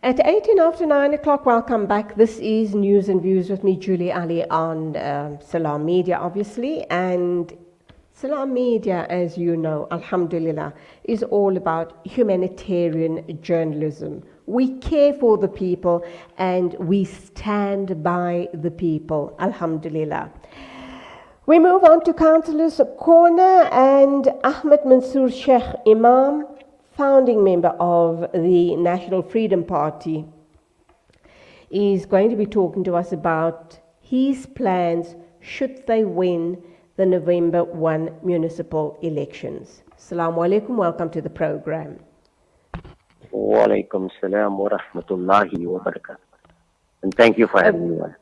At 18 after 9 o'clock, welcome back. This is News and Views with me, Julie Ali, on Salam Media, obviously. And Salam Media, as you know, alhamdulillah, is all about humanitarian journalism. We care for the people and we stand by the people, alhamdulillah. We move on to Councillors Corner, and Ahmed Munzoor Shaik Emam, founding member of the National Freedom Party, is going to be talking to us about his plans should they win the November 1 municipal elections. Assalamu alaikum, welcome to the program. Wa alaikum salam wa rahmatullahi wa barakatuh. And thank you for having me on.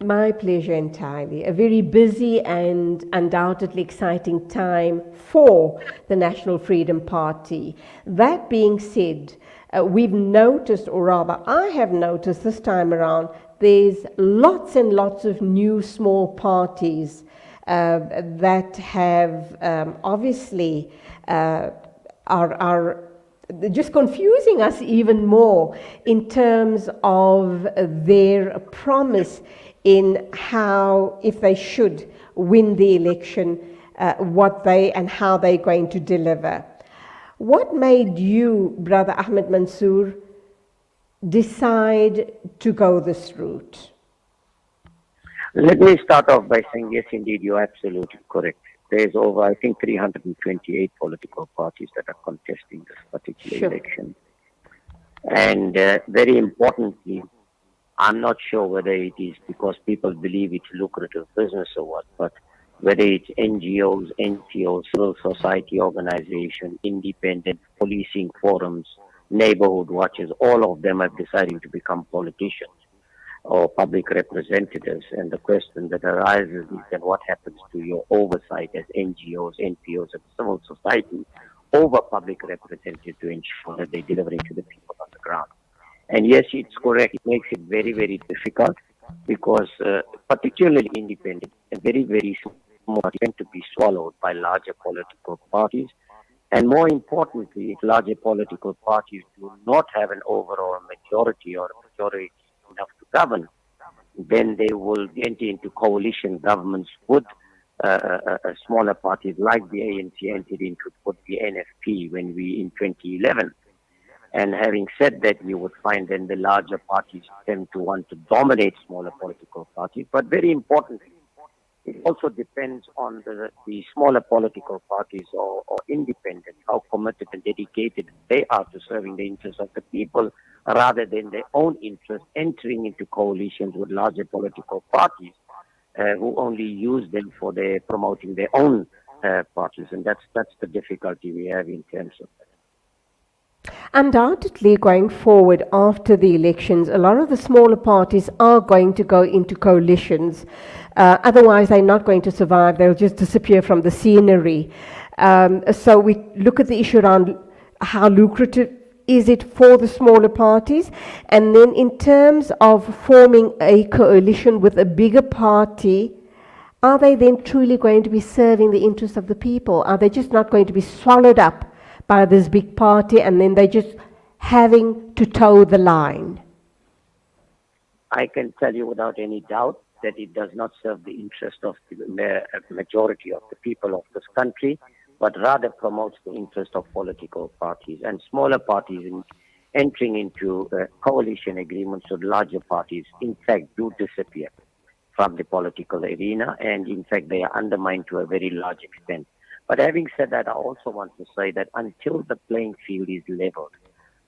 My pleasure entirely. A very busy and undoubtedly exciting time for the National Freedom Party. That being said, we've noticed, or rather I have noticed this time around, there's lots and lots of new small parties that have obviously are just confusing us even more in terms of their promise in how, if they should win the election, what they and how they're going to deliver. What made you, Brother Ahmed Munzoor, decide to go this route? Let me start off by saying, yes, indeed, you're absolutely correct. There's over, I think, 328 political parties that are contesting this particular election. And very importantly, I'm not sure whether it is because people believe it's lucrative business or what, but whether it's NGOs, NPOs, civil society organizations, independent policing forums, neighborhood watches, all of them have decided to become politicians or public representatives. And the question that arises is then what happens to your oversight as NGOs, NPOs, and civil society over public representatives to ensure that they're delivering to the people on the ground. And yes, it's correct. It makes it very, very difficult because particularly independent and very, very small tend to be swallowed by larger political parties. And more importantly, if larger political parties do not have an overall majority or majority enough to govern, then they will enter into coalition governments with smaller parties like the ANC entered into with the NFP when we in 2011. And having said that, you would find then the larger parties tend to want to dominate smaller political parties. But very importantly, it also depends on the smaller political parties or independent, how committed and dedicated they are to serving the interests of the people rather than their own interests, entering into coalitions with larger political parties who only use them for their promoting their own parties. And that's the difficulty we have in terms of that. Undoubtedly, going forward after the elections, a lot of the smaller parties are going to go into coalitions. Otherwise, they're not going to survive. They'll just disappear from the scenery. So we look at the issue around how lucrative is it for the smaller parties. And then in terms of forming a coalition with a bigger party, are they then truly going to be serving the interests of the people? Are they just not going to be swallowed up by this big party and then they're just having to toe the line? I can tell you without any doubt that it does not serve the interest of the majority of the people of this country, but rather promotes the interest of political parties and smaller parties entering into coalition agreements with larger parties, in fact, do disappear from the political arena, and in fact, they are undermined to a very large extent. But having said that, I also want to say that until the playing field is leveled,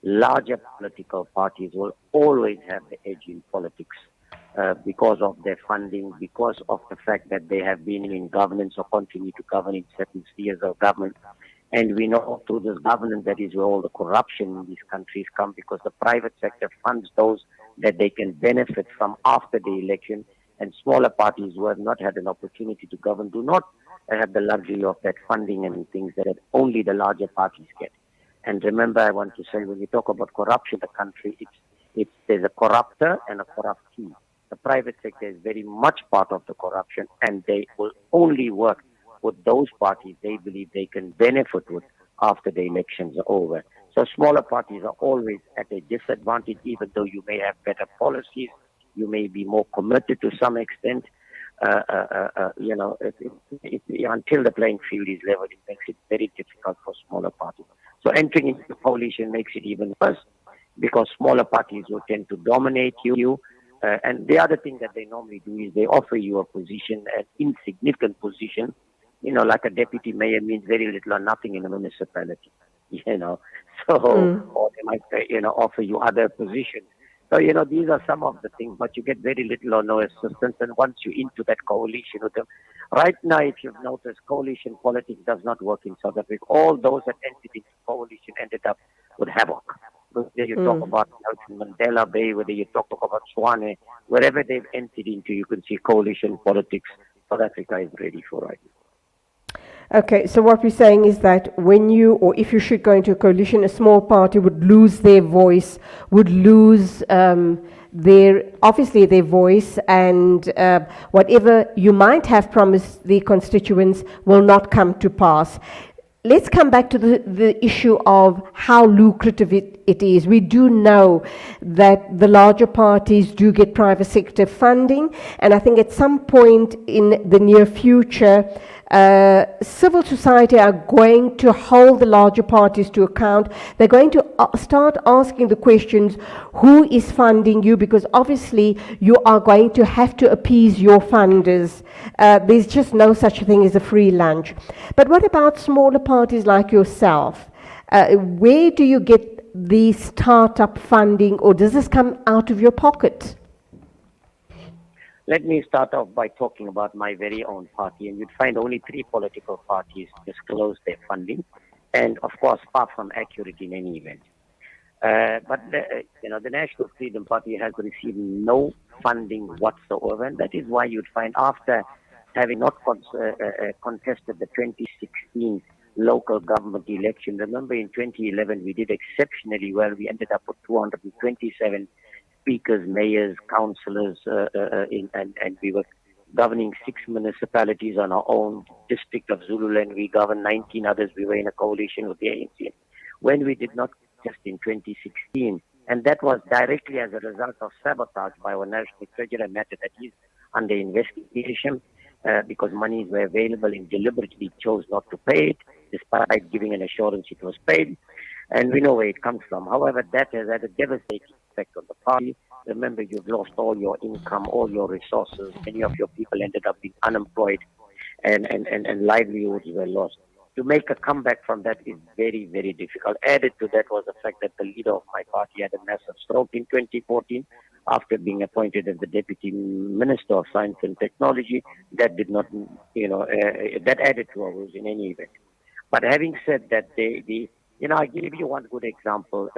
larger political parties will always have the edge in politics because of their funding, because of the fact that they have been in governance or continue to govern in certain spheres of government. And we know through this governance that is where all the corruption in these countries come, because the private sector funds those that they can benefit from after the election, and smaller parties who have not had an opportunity to govern do not have the luxury of that funding and things that only the larger parties get. And remember, I want to say, when we talk about corruption in the country, there's a corruptor and a corruptee. The private sector is very much part of the corruption, and they will only work with those parties they believe they can benefit with after the elections are over. So smaller parties are always at a disadvantage, even though you may have better policies, you may be more committed to some extent. Until the playing field is leveled, it makes it very difficult for smaller parties. So entering into the coalition makes it even worse because smaller parties will tend to dominate you. And the other thing that they normally do is they offer you a position, an insignificant position. Like a deputy mayor means very little or nothing in a municipality. So or they might offer you other positions. So, these are some of the things, but you get very little or no assistance. And once you're into that coalition with them, right now, if you've noticed, coalition politics does not work in South Africa. All those that entered into coalition ended up with havoc. Whether you talk about Nelson Mandela Bay, whether you talk about Swane, wherever they've entered into, you can see coalition politics. South Africa is ready for right now. Okay, so what we're saying is that when you, or if you should go into a coalition, a small party would lose their voice, would lose their voice, and whatever you might have promised the constituents will not come to pass. Let's come back to the issue of how lucrative it is. We do know that the larger parties do get private sector funding, and I think at some point in the near future, civil society are going to hold the larger parties to account. They're going to start asking the questions, who is funding you? Because obviously you are going to have to appease your funders. There's just no such thing as a free lunch. But what about smaller parties like yourself? Where do you get the startup funding, or does this come out of your pocket? Let me start off by talking about my very own party, and you'd find only 3 political parties disclose their funding, and of course, far from accurate in any event. But the National Freedom Party has received no funding whatsoever, and that is why you'd find, after having not contested the 2016 local government election, remember in 2011 we did exceptionally well. We ended up with 227 speakers, mayors, councillors, and we were governing 6 municipalities on our own district of Zululand. We governed 19 others. We were in a coalition with the ANC. When we did not contest in 2016, and that was directly as a result of sabotage by our national treasurer, matter that is under investigation, because monies were available and deliberately chose not to pay it, despite giving an assurance it was paid. And we know where it comes from. However, that has had a devastating effect on the party. Remember, you've lost all your income, all your resources. Many of your people ended up being unemployed, and livelihoods were lost. To make a comeback from that is very, very difficult. Added to that was the fact that the leader of my party had a massive stroke in 2014 after being appointed as the Deputy Minister of Science and Technology. That did not, that added to our woes in any event. But having said that, I'll give you one good example,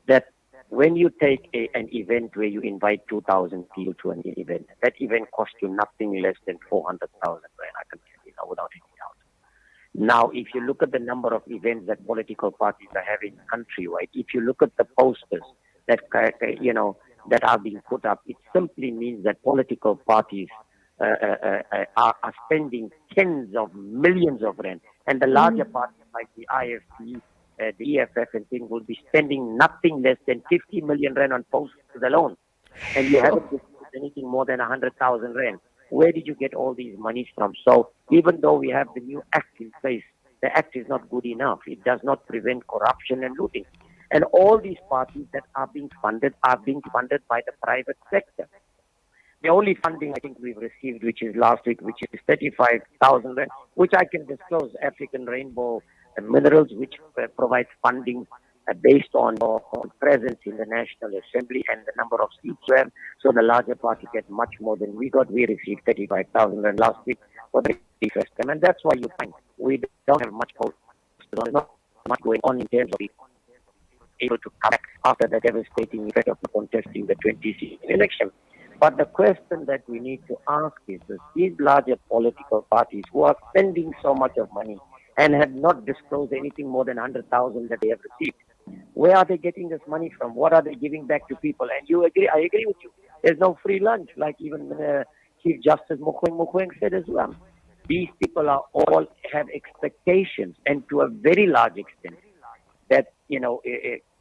that when you take an event where you invite 2,000 people to an event, that event costs you nothing less than 400,000 rand, I can tell you now, without any doubt. Now, if you look at the number of events that political parties are having countrywide, if you look at the posters that are being put up, it simply means that political parties are spending tens of millions of rand, and the larger parties like the IFP, the EFF and things will be spending nothing less than 50 million rand on posters alone, and you haven't discussed anything more than 100,000 rand. Where did you get all these monies from? So even though we have the new act in place, the act is not good enough. It does not prevent corruption and looting. And all these parties that are being funded by the private sector. The only funding I think we've received, which is last week, which is 35,000 rand, which I can disclose, African Rainbow Minerals, which provides funding based on presence in the National Assembly and the number of seats you have. So the larger party gets much more than we got. We received 35,000 rand last week for the first time. And that's why you find we don't have much hope. There's not much going on in terms of being able to come back after the devastating effect of contesting the 2016 election. But the question that we need to ask is that these larger political parties who are spending so much of money and have not disclosed anything more than 100,000 that they have received, where are they getting this money from? What are they giving back to people? And you agree, I agree with you. There's no free lunch, like even Chief Justice Mogoeng said as well. These people are all have expectations, and to a very large extent, that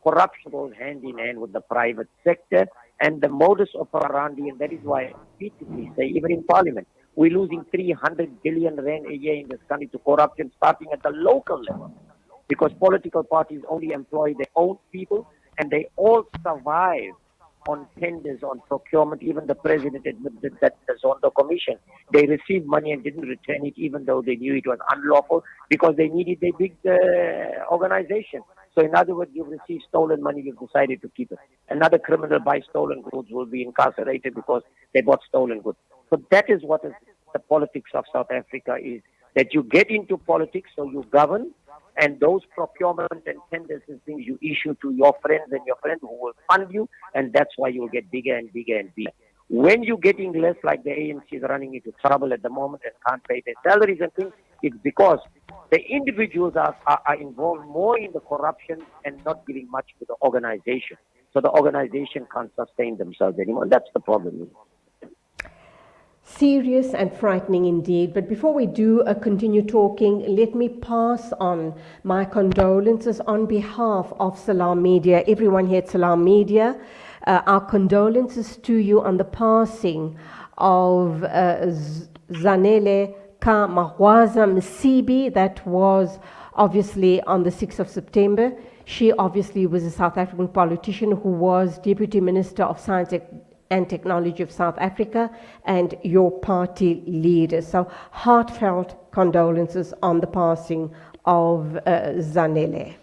corruption goes hand in hand with the private sector and the modus operandi, and that is why I repeatedly say, even in Parliament, we're losing 300 billion rand a year in this country to corruption, starting at the local level, because political parties only employ their own people, and they all survive on tenders, on procurement. Even the president admitted that the Zondo Commission, they received money and didn't return it, even though they knew it was unlawful, because they needed a big organization. So in other words, you've received stolen money, you've decided to keep it. Another criminal buys stolen goods will be incarcerated because they bought stolen goods. So that is what is the politics of South Africa is, that you get into politics so you govern, and those procurement and tenders and things you issue to your friends and your friends who will fund you, and that's why you'll get bigger and bigger and bigger. When you're getting less, like the ANC is running into trouble at the moment and can't pay their salaries and things, it's because the individuals are involved more in the corruption and not giving much to the organization. So the organization can't sustain themselves anymore. That's the problem. Serious and frightening indeed. But before we do continue talking, let me pass on my condolences on behalf of Salam Media, everyone here at Salam Media. Our condolences to you on the passing of Zanele Ka Mahwaza Msibi. That was obviously on the 6th of September. She obviously was a South African politician who was Deputy Minister of Science and Technology of South Africa and your party leader. So heartfelt condolences on the passing of Zanele.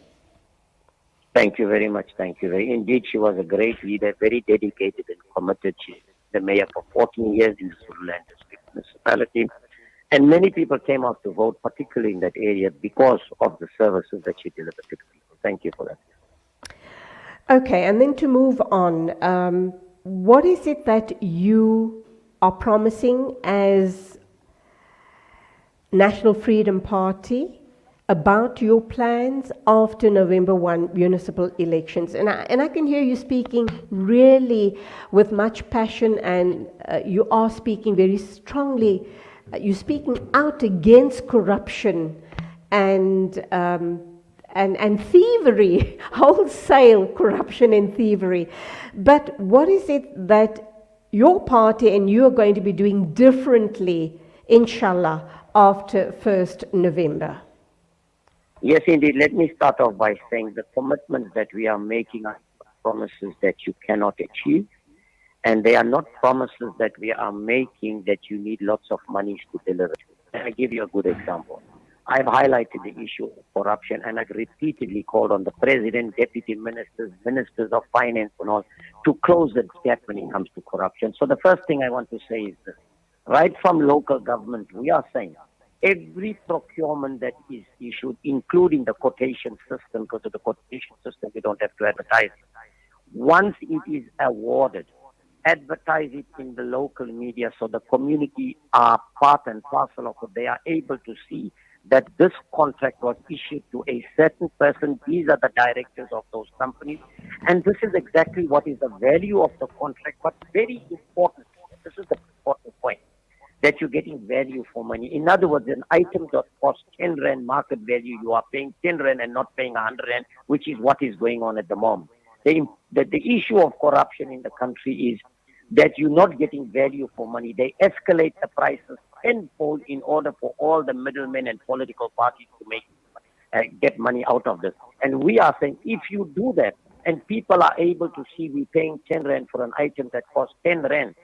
Thank you very much. Thank you. Indeed, she was a great leader, very dedicated and committed. She's the mayor for 14 years in the Zululand district municipality. And many people came out to vote, particularly in that area, because of the services that she delivered to people. Thank you for that. Okay, and then to move on, what is it that you are promising as National Freedom Party about your plans after November 1 municipal elections? And I can hear you speaking really with much passion, and you are speaking very strongly. You're speaking out against corruption and thievery, wholesale corruption and thievery. But what is it that your party and you are going to be doing differently, inshallah, after 1st November? Yes, indeed. Let me start off by saying the commitments that we are making are promises that you cannot achieve. And they are not promises that we are making that you need lots of money to deliver. I'll give you a good example. I've highlighted the issue of corruption, and I've repeatedly called on the president, deputy ministers, ministers of finance and all to close the gap when it comes to corruption. So the first thing I want to say is this. Right from local government, we are saying every procurement that is issued, including the quotation system, because of the quotation system, we don't have to advertise. Once it is awarded, advertise it in the local media so the community are part and parcel of it. They are able to see that this contract was issued to a certain person. These are the directors of those companies. And this is exactly what is the value of the contract. But very important, this is the important point, that you're getting value for money. In other words, an item that costs 10 Rand market value, you are paying 10 Rand and not paying 100 Rand, which is what is going on at the moment. The issue of corruption in the country is that you're not getting value for money. They escalate the prices tenfold in order for all the middlemen and political parties to get money out of this. And we are saying, if you do that, and people are able to see we're paying 10 Rand for an item that costs 10 Rand,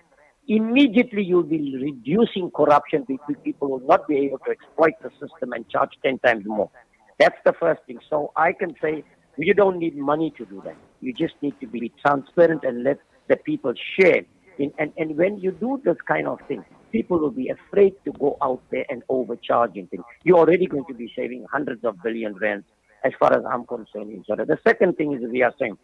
immediately you'll be reducing corruption because people will not be able to exploit the system and charge 10 times more. That's the first thing. So I can say, you don't need money to do that. You just need to be transparent and let the people share. And when you do this kind of thing, people will be afraid to go out there and overcharge and things. You're already going to be saving hundreds of billion rands as far as I'm concerned. The second thing is we are saying,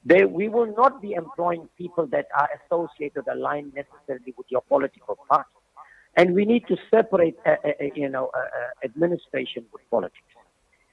we will not be employing people that are associated, aligned necessarily with your political party. And we need to separate, administration with politics.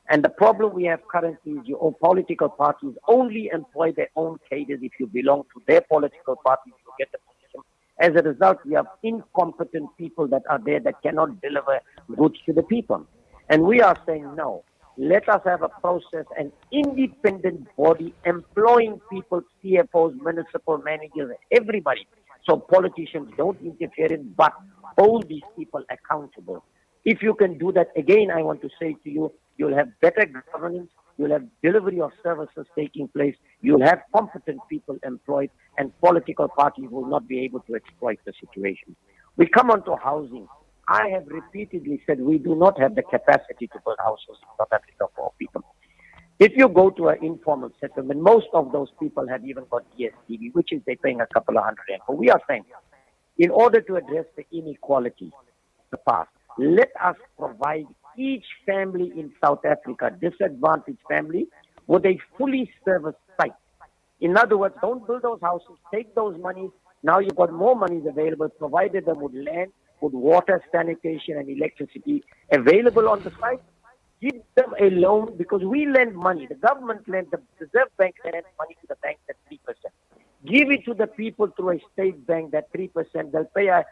And the problem we have currently is your political parties only employ their own cadres. If you belong to their political parties, you get the position. As a result, we have incompetent people that are there that cannot deliver goods to the people. And we are saying no. Let us have a process, an independent body employing people, CFOs, municipal managers, everybody. So politicians don't interfere in, but hold these people accountable. If you can do that, again, I want to say to you, you'll have better governance, you'll have delivery of services taking place, you'll have competent people employed, and political parties will not be able to exploit the situation. We come on to housing. I have repeatedly said we do not have the capacity to build houses in South Africa for people. If you go to an informal settlement, most of those people have even got DSTV, which is they're paying a couple of hundred rand. But we are saying, in order to address the inequality, the past, let us provide each family in South Africa, disadvantaged family, with a fully serviced site. In other words, don't build those houses, take those monies. Now you've got more monies available, provided them with land, with water, sanitation, and electricity available on the site. Give them a loan, because we lend money. The government lends, the Reserve Bank lends money to the banks at 3%. Give it to the people through a state bank, that 3%. They'll pay a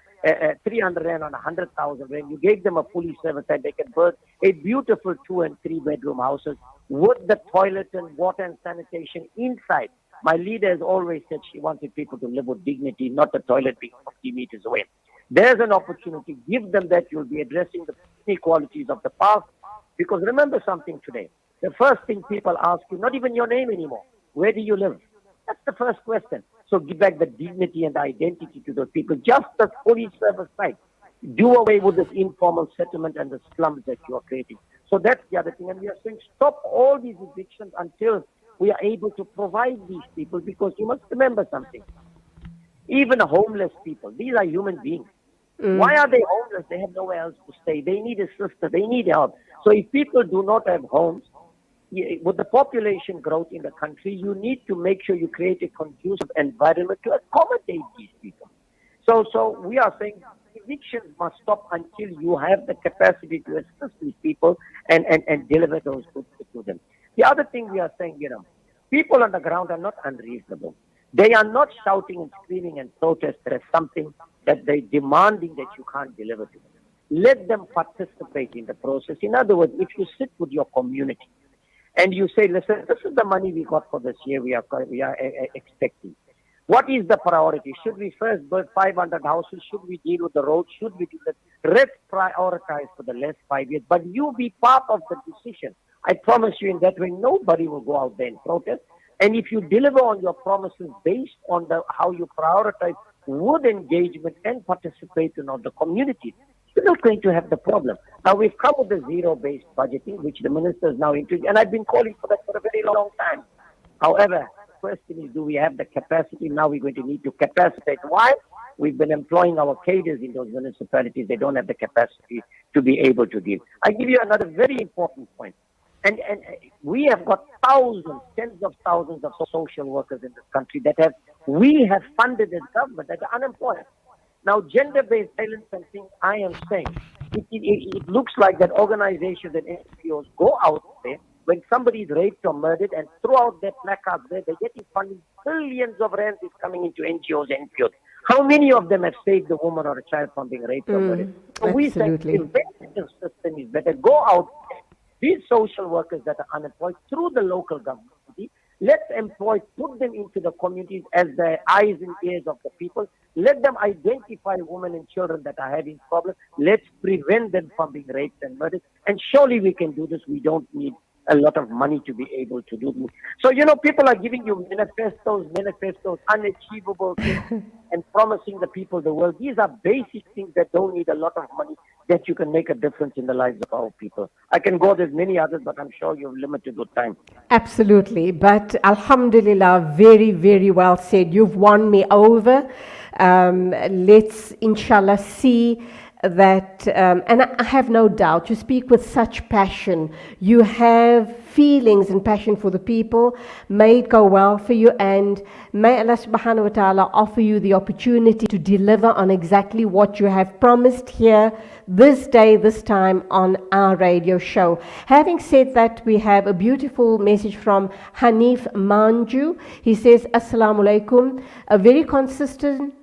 300 rand on 100,000 rand. You gave them a fully serviced site. They can build a beautiful 2- and 3-bedroom houses with the toilet and water and sanitation inside. My leader has always said she wanted people to live with dignity, not the toilet being 50 meters away. There's an opportunity. Give them that. You'll be addressing the inequalities of the past. Because remember something today. The first thing people ask you, not even your name anymore. Where do you live? That's the first question. So give back the dignity and the identity to those people. Just as fully service site. Do away with this informal settlement and the slums that you are creating. So that's the other thing. And we are saying stop all these evictions until we are able to provide these people. Because you must remember something. Even homeless people, these are human beings. Why are they homeless? They have nowhere else to stay. They need assistance. They need help. So if people do not have homes, with the population growth in the country, you need to make sure you create a conducive environment to accommodate these people. So we are saying evictions must stop until you have the capacity to assist these people and deliver those goods to them. The other thing we are saying, people on the ground are not unreasonable. They are not shouting and screaming and protesting as something that they're demanding that you can't deliver to them. Let them participate in the process. In other words, if you sit with your community and you say, listen, this is the money we got for this year we are expecting. What is the priority? Should we first build 500 houses? Should we deal with the roads? Should we do that? Let's prioritize for the last 5 years. But you be part of the decision. I promise you, in that way, nobody will go out there and protest. And if you deliver on your promises based on how you prioritize with engagement and participation of the community, you're not going to have the problem. Now, we've come with the zero-based budgeting, which the minister is now introducing, and I've been calling for that for a very long time. However, the question is, do we have the capacity? Now we're going to need to capacitate. Why? We've been employing our cadres in those municipalities. They don't have the capacity to be able to deal. I give you another very important point. And we have got thousands, tens of thousands of social workers in this country that we have funded as government that are unemployed. Now, gender-based violence and things, I am saying, it looks like that organizations and NPOs go out there when somebody is raped or murdered and throw out their placards there, they're getting funding. Billions of rands is coming into NGOs and NPOs. How many of them have saved a woman or a child from being raped or murdered? So we say the preventative system is better. Go out there. These social workers that are unemployed through the local government, let's employ, put them into the communities as the eyes and ears of the people. Let them identify women and children that are having problems. Let's prevent them from being raped and murdered. And surely we can do this. We don't need a lot of money to be able to do this. So, people are giving you manifestos, unachievable things, and promising the people the world. These are basic things that don't need a lot of money, that you can make a difference in the lives of our people. I can go, there's many others, but I'm sure you've limited your time. Absolutely. But alhamdulillah, very, very well said. You've won me over. Let's inshallah see that, and I have no doubt, you speak with such passion. You have feelings and passion for the people. May it go well for you, and may Allah subhanahu wa ta'ala offer you the opportunity to deliver on exactly what you have promised here this day, this time on our radio show. Having said that, we have a beautiful message from Hanif Manju. He says, Assalamu alaikum, a very consistent,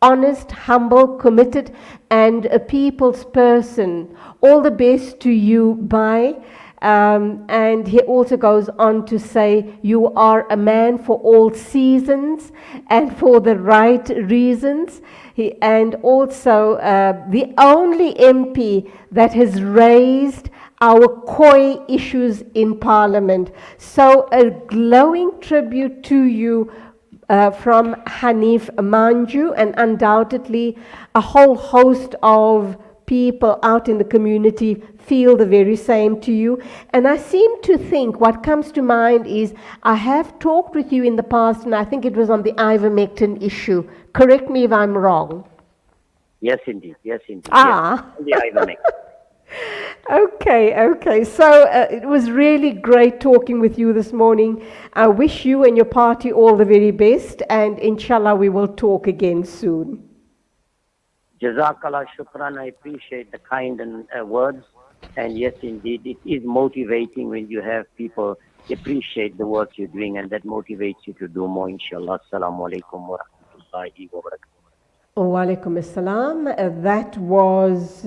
honest, humble, committed, and a people's person. All the best to you, bye. And he also goes on to say, you are a man for all seasons and for the right reasons. And also the only MP that has raised our COI issues in Parliament. So a glowing tribute to you from Hanif Manju, and undoubtedly a whole host of people out in the community feel the very same to you. And I seem to think what comes to mind is I have talked with you in the past, and I think it was on the ivermectin issue. Correct me if I'm wrong. Yes, indeed. Yes, indeed. Ah. Yes. The ivermectin. Okay. So it was really great talking with you this morning. I wish you and your party all the very best, and inshallah we will talk again soon. Jazakallah shukran. I appreciate the kind words. And yes, indeed, it is motivating when you have people appreciate the work you're doing, and that motivates you to do more, inshallah. Assalamu alaikum wa rahmatullahi wa barakatuh. Wa alaikum assalam. That was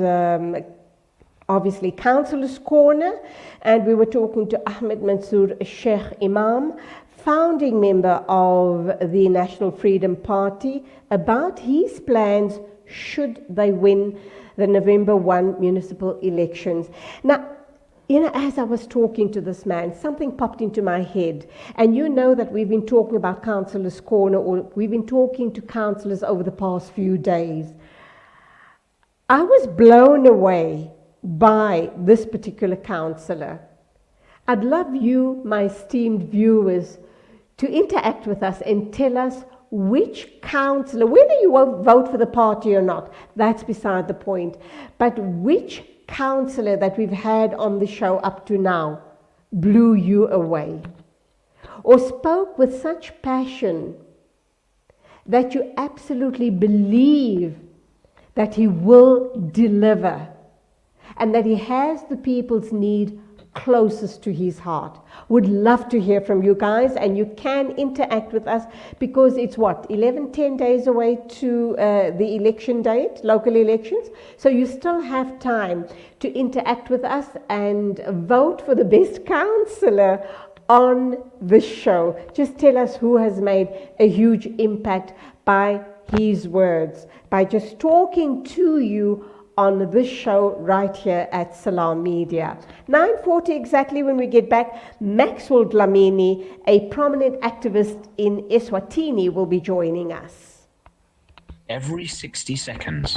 obviously Councillors Corner, and we were talking to Ahmed Munzoor Shaik Emam, founding member of the National Freedom Party, about his plans should they win the November 1 municipal elections. Now, as I was talking to this man, something popped into my head. And you know that we've been talking about Councillors Corner, or we've been talking to councillors over the past few days. I was blown away by this particular councillor. I'd love you, my esteemed viewers, to interact with us and tell us which councillor, whether you will vote for the party or not, that's beside the point, but which councillor that we've had on the show up to now blew you away, or spoke with such passion that you absolutely believe that he will deliver and that he has the people's need closest to his heart. Would love to hear from you guys, and you can interact with us, because it's 10 days away to the election date, local elections. So you still have time to interact with us and vote for the best councillor on the show. Just tell us who has made a huge impact by his words, by just talking to you on this show right here at Salam Media. 9:40 exactly when we get back, Maxwell Dlamini, a prominent activist in Eswatini, will be joining us. Every 60 seconds.